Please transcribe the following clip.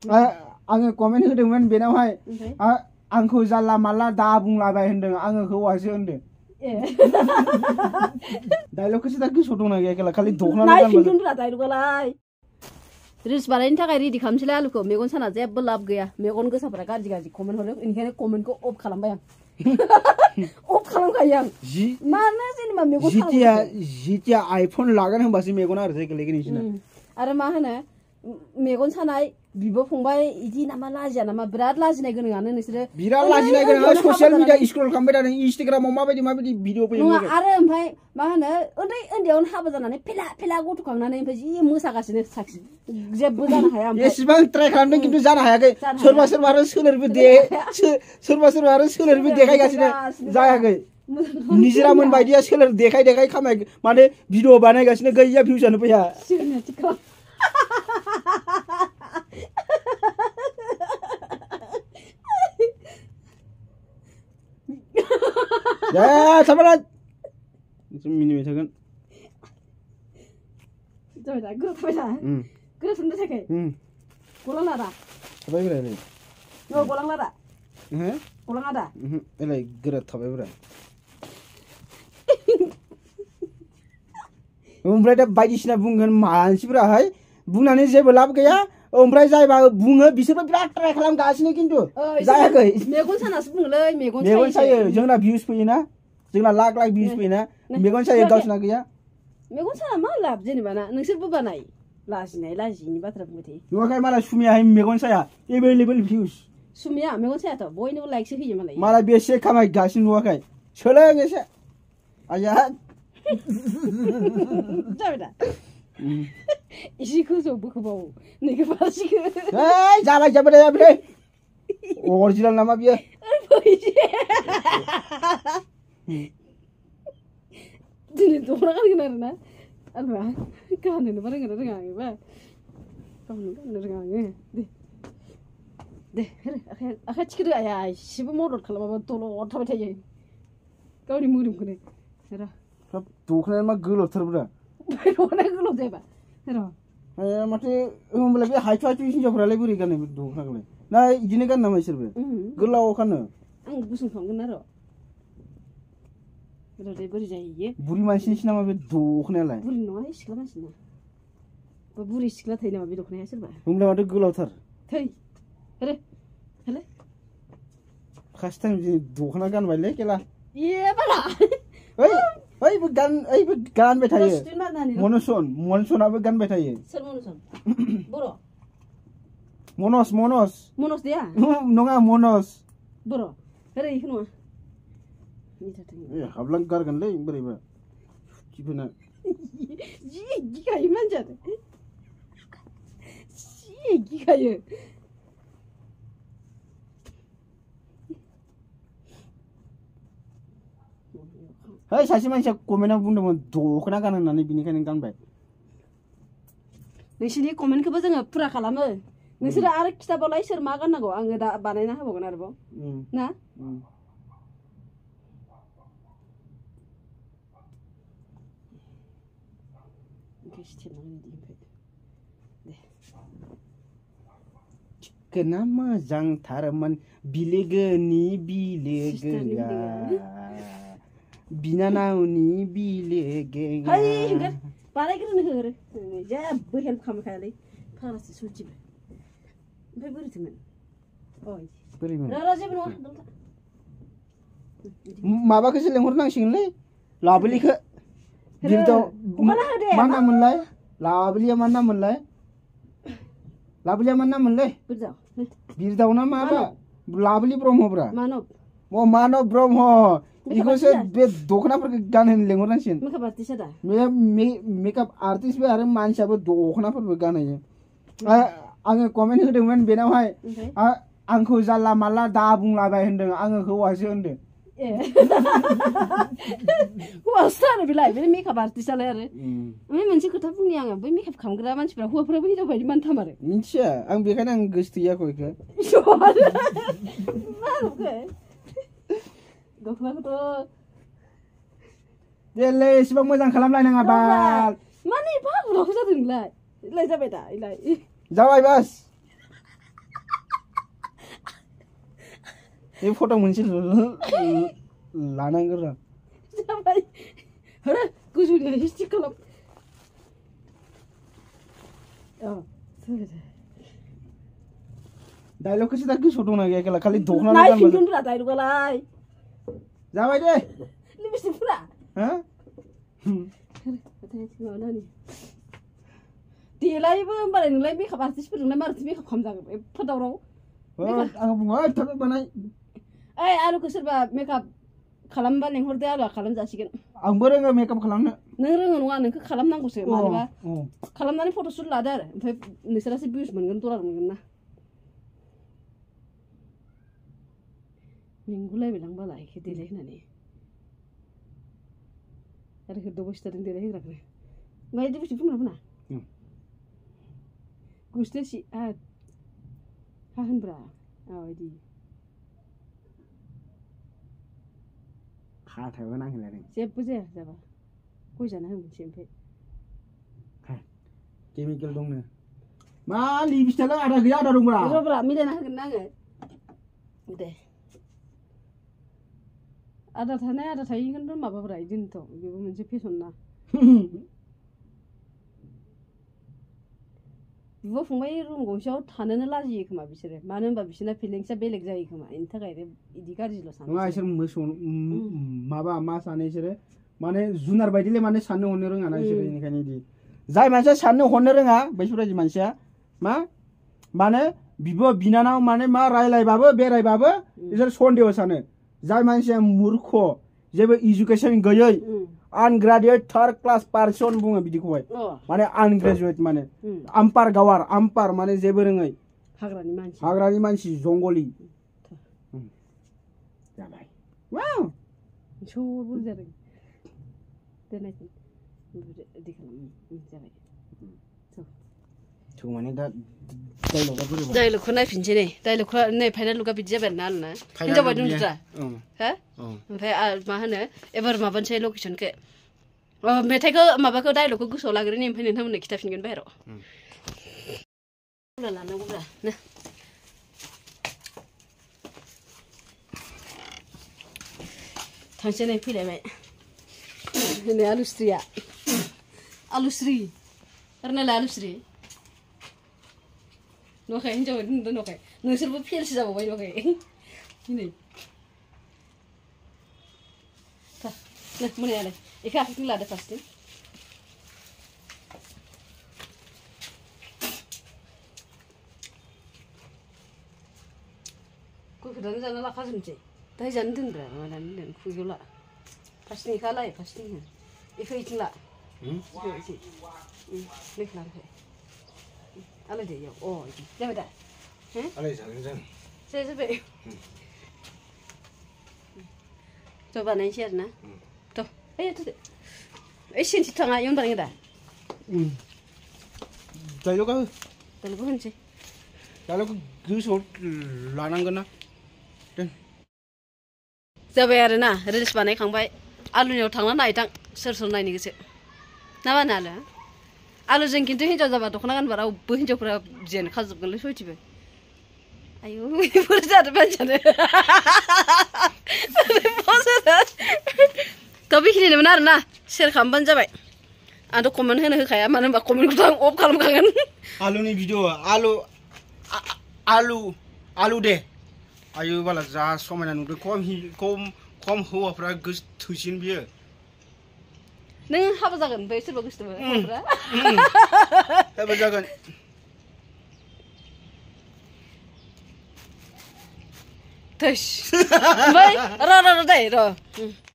आङो कमेन्ट होदोंमोन बेनावहाय आंखौ जानला मानला दा बुंलाबाय होनदों आङो हौवासो होनदों डायलगखौसो दा गोसोआव दंना गैया खालि दखना नायफिनगोनब्रा डायलगालाय रिल्स बानायनो थाखाय रेडि खालामसैलाय आलुखौ मेगन साना जेबो लाब गैया मेगन गोसाफोरा गाज्रि कमेन्ट हरो बेनिखायनो कमेन्टखौ अफ खालामबाय आं अफ खालामखायो आं मानो जेनेबा मेगन जितिया आइफन लागोन होनबासो मेगना ओरैजाय गोलैगोन नोंसिना आरो मा होनो मेगन सानाय बिब' फंबाय इदि नामा लाजिया नामा बिराद लाजिनाय गोनाङानो नोंसोरो बिराद लाजिनाय गोनाङा ससियेल मिडिया स्क्रल खालामबाय थादों इन्स्टाग्रामाव माबायदि भिडिअ फैयो नङा आरो ओमफ्राय मा होनो उन्दैयावनो हाबा जानानै फेला गथ'खांनानै ओमफ्राय जि मोसागासिनो साखि जेबो जानो हाया एसेबां ट्राइ खालामदों खिन्थु जानो हायाखै सोरबा आरो सोलेरबो देखायगासिनो जायाखै निजिरामोन बायदिया सोलेर देखाय खामाय माने भिडिअ बानायगासिनो गैया भिउसानो फैया साबाना मिनिबाय थागोन जाबाय दा गोरा थाबाय दा गोरा थांनो थाखाय गलांला दा थाबाय ब्रा नै गलांला दा गलाङा दा एलाय गोरा थाबाय ब्रा ओमफ्राय दा बायदिसिना बुंगोन मानसिफोराहाय बुंनानै जेबो लाब गैया ओमफ्राय जायबा बुङो बिसोरबो बिराद ट्राइ खालामगासिनो खिन्थु जायाखै मेगन सानासो बुङोलै मेगन सायो जोंना भिउस फैयोना जोंना लाख भिउस फैयोना मेगन सायो गावसिना गैया मेगन साना मा लाब जेनेबा ना नोंसोरबो बानाय लाजिनायनि बाथ्रा बुंबाय थायो नुवाखै मालाय सुमियाहाय मेगन साया एभेलेबल भिउस सुमिया मेगन सायाथ' बयनोबो लाइकसो होयो मालाय बेसे खामायगासिनो नुवाखै सोलों एसे आया जाबाय दा इसे गोजौ बोखोबावो नैखौ फारसेखौ जाबाय अरिजिनाल नामा बियो दिनै दख'ना गानगोन आरोना गाननोबा रोंगोन रोङा आङोबा गावनो गाननो रोङा आङो दे आखाइ थिखोदो आया एसेबो मदद खालामाबा दलद थाबाय थायो गावनि मोदोमखौनो दख'नाया मा गोलावथारब्रा दख'नाया गोलाव जायोबा माथो होमबालाय बे हायथु हिनजावफ्रालाय बोरै गानो दख'नाखौलाय ना इदिनो गानो नामा इसोरबो गोलाव गानो आं गुसुं खालामगोन आरो बोरै जायो बुरि मानसिनिसो नामा बे दख'नायालाय बुरि नङा सिख्ला मानसिना बुरि सिख्ला थायो नामा बे दख'नाया सोरबा होमब्ला माथो गोलावथार थै हेले फार्स्ट टाइम दख'ना गानबायलै केला बाला ओइबो गानबाय थायो मनसनाबो गानबाय थायो सोर मनसन बर' मनस देया नङा मनस बर' हेरे इखौ नङा हाबलां गारगोनलै बोरैबा टिफिना जि गिखायो मानसियानो जि गिखायो सासे मानसिया कमेन्टआव बुंदोंमोन दख'ना गान होननानै बिनिखायनो गानबाय नोंसिनि कमेन्टखौबो जोङो फुरा खालामो नोंसोरो आरो खिथाबावलाय सोर मा गाननांगौ आङो दा बानायना होबावगोन आरोबाव ना थिखोना मोजांथारमोन बिलोगोनि बिलोगोआ बिनानावनि बिलोगोआ बानायग्रोनो हो जेबो हेल्प खालामखायालै फाग्लासो सयथिबो ओमफ्राय बोरैथोमोन जेबो नङा माबाखौसो लेंहरनांसिगोनलै लाबोलिखौ मा नाममोनलाय लाबोलिया मा नाममोनलाय बिरदाव ना माबा लाबोलि ब्रह्मब्रा मानब ब्रह्म इखौसो बे दख'नाफोरखौ गानहोनो लेंहरनांसिगोन मेकआप आर्टिस्टबो आरो मानसियाबो दख'नाफोरबो गानहोयो आङो कमेन्ट होदोंमोन बेनावहाय आंखौ जानला मानला दा बुंलाबाय होनदों आङो हौवासो होनदों हौवासो आरो बेलाय बे मेकआप आर्टिस्टआलाय आरो ओमफ्राय मोनसे खोथा बुंनि आङो बै मेकआप खालामग्रा मानसिफ्रा हौवाफोराबो हिनजाव बायदि मानो थामारो मिथिया आं बेखायनो आं गोसो गैयाखौ इखौ दख'नाखौथ' देलै एसेबां मोजां खालामलायनाङा बाल माने एफा बुलावखौ जादों नोंलाय जाबाय दा इलाय जाबाय बास बे फट' मोनसे लानांगोन र' जाबाय आरो गोजौनि हिस्ट्रि खालाम डायलगखौसो दा गोसोआव दंना गैया खेला खालि दख'ना नायफिनगोनब्रा डायलगालाय जाबाय दे लिपस्टिकफोरा हा देलायबो होमबालाय नोंलाय मेकआप आर्टिस्टफोरजोंलाय मारैथो मेकआप खालामजागोन एफा दावराव आं बुङो थाब बानाय ओइ आलुखौ सोरबा मेकआप खालामबा लेंहरदो आलुआ खालामजासिगोन आंबो रोङो मेकआप खालामनो नों रोङो नङा नोंखौ खालामनांगौसो मानोबा खालामनानै फट'शुट लादो आरो ओमफ्राय नोंसोरासो भिउस मोनगोन डलार मोनगोन ना मेंगुलायबायलांबालाय एखे देलाय होनानै आरो होदों बस्थादों देलाय होग्राखौ ओमफ्राय लिपस्टिक फुनना फुना गुस्थिया सि हा होनब्रा माबायदि हाथायबो नांहैलायदों जेबो जाया जाबा गय जाना होनोसै ओमफ्राय केमिकेल दंनो मा लिपस्टिकआ आदा गैया आदा दंब्रा रब्रा मिलायना होगोन ना आङो दे आदा थानाय आदा थायैखौथ' माबाब्रा इदिनोथ' बेबो मोनसे फेसन ना बिब' फंबाय रुम गंसेयाव थानोनो लाजियो खोमा बिसोरो मानो होनबा बिसोरना फिलिंसआ बेलेग जायो खोमा बेनि थाखायनो इदि गाज्रिल' सानो नङा इसोर मोसौ माबा मा सानो इसोरो माने जुनार बायदिले माने साननो हनो रोङा ना इसोरो बेनिखायनो इदि जाय मानसिया साननो हनो रोङा बैफोरबायदि मानसिया मा माने बिब' बिनानाव माने मा रायलायबाबो बेरायबाबो इसोर सन्देह सानो जाय मानसिया मूर्ख जेबो इडुकेसन गैयै अनग्रेजुएट थर्ड क्लास पार्सन बुङो बिदिखौहाय माने अनग्रेजुएट माने आम्पार गावार आम्पार माने जेबो रोङै हाग्रानि मानसि जंगलि जाबाय वाव सौबो जादों दोनायखौ इदि खालाम जाबाय थ' माने दा डायलगखौ नायफिनसै नै डायलगखौ नै फाइनाल लुकआ बिदि जाबाय ना आलुना हिनजाव बायदि नुदोंरा हा ओमफ्राय मा होनो एबार माबानोसै लकेसनखौ मेथाइखौ माबाखौ डायलगखौ गोसोआव लाग्रोनि ओमफ्राय नोंथांमोननो खिथाफिनगोन बाहेराव लानांगौब्रा ना थांसै नै फैलायबाय नै आलुस्रिया आलुस्रि आरो नालाय आलुस्रि नुवाखै हिनजाव बायदि नुदों नुवाखै नोंसोरबो फेलसो जाबावबाय नुवाखै नै मोनायालाय एखौ आखाइथिं लादो फार्स्टथिं गयखौ दानो जाना लाखाजोबनोसै दाहाय जानो दोनब्रा माबानानै दोन खुगायाव ला फार्स्टथिं एखौ लाय फार्स्टथिं एखौ इथिं ला लेखा लाखाय आलाय दे इयाव इदि जाबाय दा आलाय जागोन जों जाबाय ज' बानायनोसै आरो ना थ' ओइ सेन्टि थाङा इयावनो बानायगोन दा डायलगआ होनोसै डायलगखौ गोसोआव लानांगोन ना जाबाय आरो ना रिल्स बानायखांबाय आलुनियाव थांना नायथां सोर सोर नायनो गोसो ना मा होनो आलुजों खिन्थु हिन्जाव जाबा दख'ना गानबा रावबो हिन्जावफोरा जेनखाजोबगोनलै सयथिबो आयु बोरै जादों मानसियानो थ' बेखिनिनोमोन आरो ना सेयार खालामबानो जाबाय आंथ' कमेन्ट होनो होखाया मानो होनबा कमेन्टखौथ' आं अफ खालामखागोन आलुनि भिडिअ आलु दे आयु बाला जा समायना नुदों खम हौवाफ्रा गोसो थोसिन बियो नों हाबा जागोन ओमफ्राय सोरबा गोसो हाबा जागोन थैस ओमफ्राय र' दे र'